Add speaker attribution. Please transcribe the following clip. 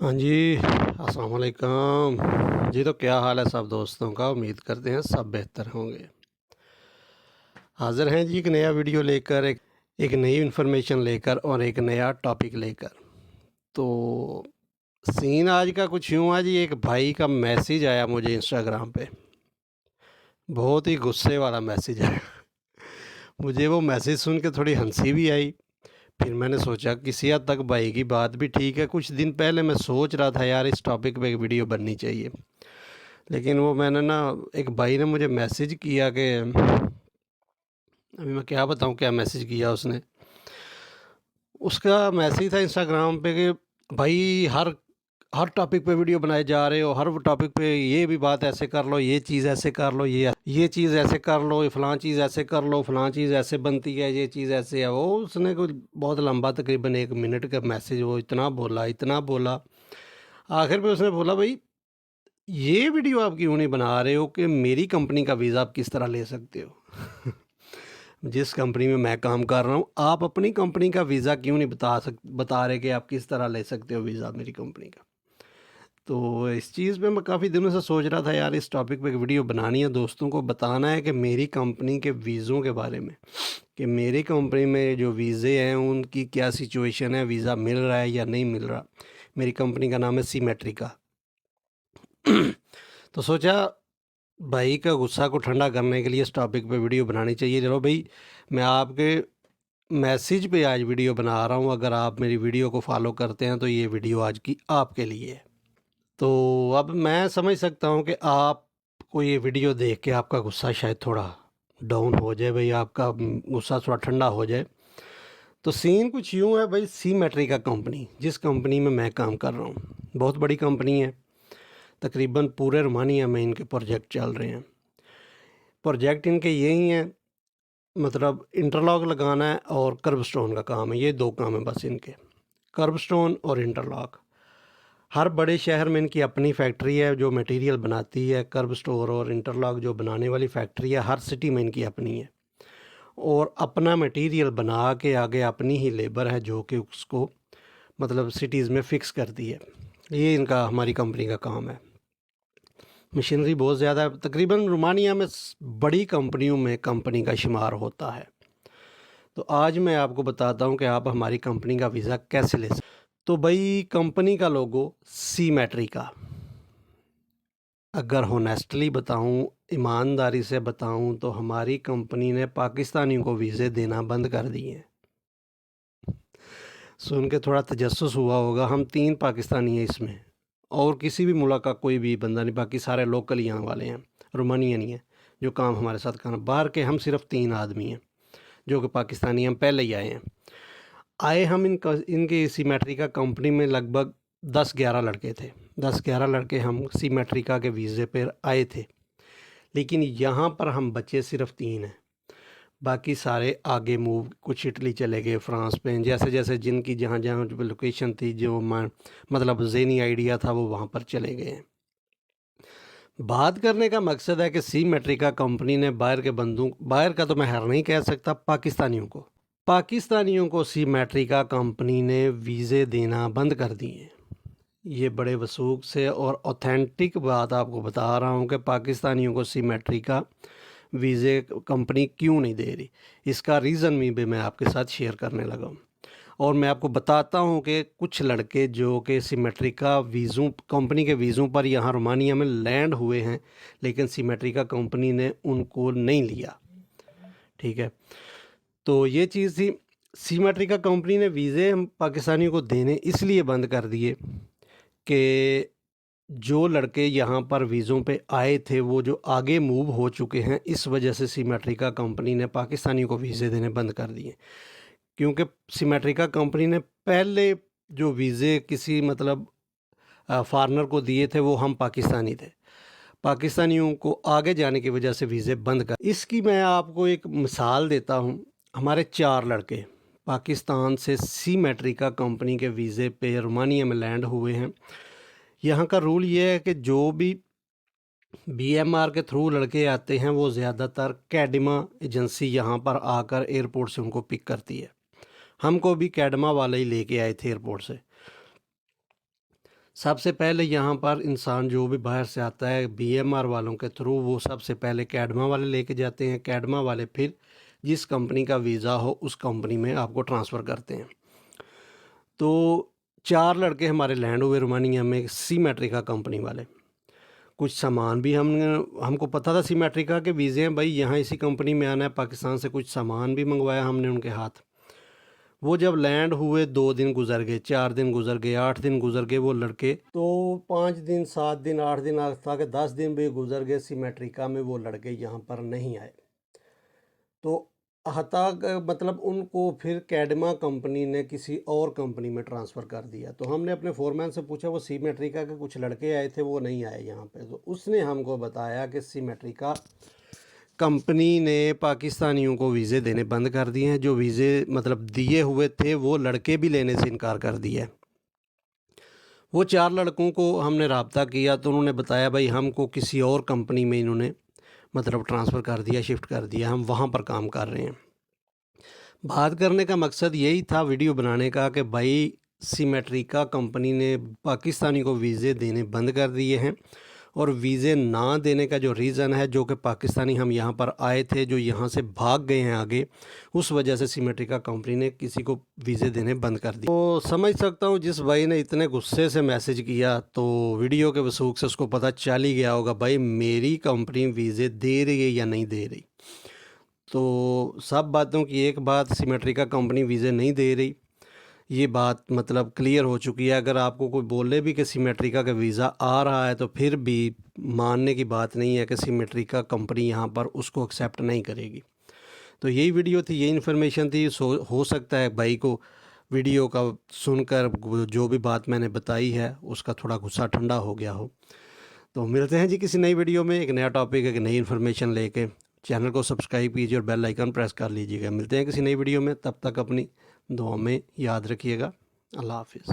Speaker 1: हाँ जी, अस्सलाम वालेकुम। जी, तो क्या हाल है सब दोस्तों का? उम्मीद करते हैं सब बेहतर होंगे। हाज़िर हैं जी एक नया वीडियो लेकर, एक नई इन्फॉर्मेशन लेकर और एक नया टॉपिक लेकर। तो सीन आज का कुछ यूँ है जी, एक भाई का मैसेज आया मुझे इंस्टाग्राम पे। बहुत ही गुस्से वाला मैसेज आया। मुझे वो मैसेज सुन के थोड़ी हँसी भी आई। फिर मैंने सोचा किसी हद तक भाई की बात भी ठीक है। कुछ दिन पहले मैं सोच रहा था यार इस टॉपिक पे एक वीडियो बननी चाहिए। लेकिन वो मैंने ना एक भाई ने मुझे मैसेज किया कि अभी मैं क्या बताऊँ क्या मैसेज किया उसने। उसका मैसेज था इंस्टाग्राम पे कि भाई हर हर टॉपिक पे वीडियो बनाए जा रहे हो, हर टॉपिक पे ये भी बात ऐसे कर लो, ये चीज़ ऐसे कर लो, ये चीज़ ऐसे कर लो, ये फ़लाँ चीज़ ऐसे कर लो, फ़लाँ चीज़ ऐसे बनती है, ये चीज़ ऐसे है। वो उसने कुछ बहुत लंबा तकरीबन 1 मिनट का मैसेज वो इतना बोला। आखिर में उसने बोला भाई ये वीडियो आप क्यों नहीं बना रहे हो कि मेरी कंपनी का वीज़ा आप किस तरह ले सकते हो? जिस कंपनी में मैं काम कर रहा हूँ, आप अपनी कंपनी का वीज़ा क्यों नहीं बता रहे कि आप किस तरह ले सकते हो वीज़ा मेरी कंपनी का। तो इस चीज़ पे मैं काफ़ी दिनों से सोच रहा था यार इस टॉपिक पे एक वीडियो बनानी है, दोस्तों को बताना है कि मेरी कंपनी के वीज़ों के बारे में, कि मेरी कंपनी में जो वीज़े हैं उनकी क्या सिचुएशन है, वीज़ा मिल रहा है या नहीं मिल रहा। मेरी कंपनी का नाम है सीमेट्रिका। तो सोचा भाई का गुस्सा को ठंडा करने के लिए इस टॉपिक पे वीडियो बनानी चाहिए। चलो भाई, मैं आपके मैसेज पे आज वीडियो बना रहा हूँ। अगर आप मेरी वीडियो को फॉलो करते हैं तो ये वीडियो आज की आपके लिए है। तो अब मैं समझ सकता हूँ कि आपको ये वीडियो देख के आपका गुस्सा शायद थोड़ा डाउन हो जाए, भाई आपका गुस्सा थोड़ा ठंडा हो जाए। तो सीन कुछ यूँ है भाई, सी मेट्रिका कंपनी जिस कंपनी में मैं काम कर रहा हूँ, बहुत बड़ी कंपनी है। तकरीबन पूरे रोमानिया में इनके प्रोजेक्ट चल रहे हैं। प्रोजेक्ट इनके यही हैं, मतलब इंटरलॉक लगाना है और कर्ब स्टोन का काम है। ये 2 काम है बस इनके, कर्ब स्टोन और इंटरलॉक। हर बड़े शहर में इनकी अपनी फैक्ट्री है जो मटेरियल बनाती है। कर्ब स्टोर और इंटरलॉक जो बनाने वाली फैक्ट्री है, हर सिटी में इनकी अपनी है और अपना मटेरियल बना के आगे अपनी ही लेबर है जो कि उसको मतलब सिटीज़ में फ़िक्स करती है। ये इनका हमारी कंपनी का काम है। मशीनरी बहुत ज़्यादा है, तकरीबन रोमानिया में बड़ी कंपनियों में कंपनी का शुमार होता है। तो आज मैं आपको बताता हूँ कि आप हमारी कंपनी का वीज़ा कैसे ले सकते। तो भाई कंपनी का लोगो सी मैट्रिका। अगर होनेस्टली बताऊँ, ईमानदारी से बताऊँ तो हमारी कंपनी ने पाकिस्तानियों को वीज़े देना बंद कर दिए हैं। सुन के थोड़ा तजस्सुस हुआ होगा, हम 3 पाकिस्तानी हैं इसमें और किसी भी मुल्क का कोई भी बंदा नहीं, बाकी सारे लोकल यहाँ वाले हैं, रोमानियन ही हैं जो काम हमारे साथ करना। बाहर के हम सिर्फ 3 आदमी हैं जो कि पाकिस्तानी, हम पहले ही आए हैं। आए हम इनके सीमेट्रिका कंपनी में लगभग 10-11 लड़के थे। 10-11 लड़के हम सीमेट्रिका के वीज़े पर आए थे, लेकिन यहाँ पर हम बचे सिर्फ 3 हैं। बाकी सारे आगे मूव, कुछ इटली चले गए, फ्रांस, स्पेन, जैसे-जैसे जिनकी जहाँ-जहाँ जो लोकेशन थी, जो मतलब ज़हनी आइडिया था वो वहाँ पर चले गए हैं। बात करने का मकसद है कि सी मेट्रिका कंपनी ने बाहर का तो मैं हर नहीं कह सकता, पाकिस्तानियों को सी मेट्रिका कंपनी ने वीज़े देना बंद कर दिए। ये बड़े वसूख से और ऑथेंटिक बात आपको बता रहा हूँ कि पाकिस्तानियों को सी मेट्रिका वीज़े कंपनी क्यों नहीं दे रही। इसका रीज़न भी मैं आपके साथ शेयर करने लगा हूँ और मैं आपको बताता हूँ कि कुछ लड़के जो कि सिमेट्रिका वीज़ों कंपनी के वीज़ों पर यहाँ रोमानिया में लैंड हुए हैं, लेकिन सिमेट्रिका कंपनी ने उनको नहीं लिया। ठीक है, तो ये चीज़ थी। सिमेट्रिका कंपनी ने वीज़े हम पाकिस्तानियों को देने इसलिए बंद कर दिए कि जो लड़के यहाँ पर वीज़ों पे आए थे वो जो आगे मूव हो चुके हैं, इस वजह से सिमेट्रिका कंपनी ने पाकिस्तानियों को वीज़े देने बंद कर दिए। क्योंकि सिमेट्रिका कंपनी ने पहले जो वीज़े किसी मतलब फ़ॉरेनर को दिए थे वो हम पाकिस्तानी थे। पाकिस्तानियों को आगे जाने की वजह से वीज़े बंद कर। इसकी मैं आपको एक मिसाल देता हूँ। हमारे 4 लड़के पाकिस्तान से सिमेट्रिका कंपनी के वीज़े पे रोमानिया में लैंड हुए हैं। यहाँ का रूल ये है कि जो भी बीएमआर के थ्रू लड़के आते हैं वो ज़्यादातर कैडिमा एजेंसी यहाँ पर आकर एयरपोर्ट से उनको पिक करती है। हमको भी कैडमा वाले ही लेके आए थे एयरपोर्ट से। सबसे पहले यहाँ पर इंसान जो भी बाहर से आता है बीएमआर वालों के थ्रू, वो सबसे पहले कैडमा वाले लेके जाते हैं। कैडमा वाले फिर जिस कंपनी का वीज़ा हो उस कंपनी में आपको ट्रांसफ़र करते हैं। तो 4 लड़के हमारे लैंड हुए रोमानिया में सीमेट्रिका कंपनी वाले। कुछ सामान भी हमको पता था सीमेट्रिका के वीज़े हैं भाई, यहाँ इसी कंपनी में आना है। पाकिस्तान से कुछ सामान भी मंगवाया हमने उनके हाथ। वो जब लैंड हुए 2 दिन गुजर गए, 4 दिन गुजर गए, 8 दिन गुजर गए, वो लड़के तो 5 दिन, 7 दिन, 8 दिन, आता कि 10 दिन भी गुजर गए, सीमेट्रिका में वो लड़के यहाँ पर नहीं आए। तो मतलब उनको फिर कैडमा कंपनी ने किसी और कंपनी में ट्रांसफ़र कर दिया। तो हमने अपने फोरमैन से पूछा, वो सीमेट्रिका के कुछ लड़के आए थे, वो नहीं आए यहाँ पे। तो उसने हमको बताया कि सीमेट्रिका कंपनी ने पाकिस्तानियों को वीज़े देने बंद कर दिए हैं। जो वीज़े मतलब दिए हुए थे वो लड़के भी लेने से इनकार कर दिया। वो 4 लड़कों को हमने राब्ता किया तो उन्होंने बताया भाई हमको किसी और कंपनी में इन्होंने मतलब ट्रांसफ़र कर दिया, शिफ्ट कर दिया, हम वहाँ पर काम कर रहे हैं। बात करने का मकसद यही था वीडियो बनाने का कि भाई सीमेट्रिका कंपनी ने पाकिस्तानी को वीज़े देने बंद कर दिए हैं, और वीज़े ना देने का जो रीज़न है, जो कि पाकिस्तानी हम यहाँ पर आए थे जो यहाँ से भाग गए हैं आगे, उस वजह से सीमेट्रिका कंपनी ने किसी को वीज़े देने बंद कर दिए। तो समझ सकता हूँ जिस भाई ने इतने गुस्से से मैसेज किया तो वीडियो के वसूख से उसको पता चल ही गया होगा भाई मेरी कंपनी वीज़े दे रही है या नहीं दे रही। तो सब बातों की एक बात, सीमेट्रिका कंपनी वीज़े नहीं दे रही, ये बात मतलब क्लियर हो चुकी है। अगर आपको कोई बोले भी कि सीमेट्रिका का वीज़ा आ रहा है तो फिर भी मानने की बात नहीं है कि सीमेट्रिका कंपनी यहाँ पर उसको एक्सेप्ट नहीं करेगी। तो यही वीडियो थी, यही इन्फॉर्मेशन थी। हो सकता है भाई को वीडियो का सुनकर जो भी बात मैंने बताई है उसका थोड़ा गुस्सा ठंडा हो गया हो। तो मिलते हैं जी किसी नई वीडियो में, एक नया टॉपिक, एक नई इन्फॉर्मेशन लेके। चैनल को सब्सक्राइब कीजिए और बेल आइकन प्रेस कर लीजिएगा। मिलते हैं किसी नई वीडियो में, तब तक अपनी दुआ में याद रखिएगा। अल्लाह हाफिज़।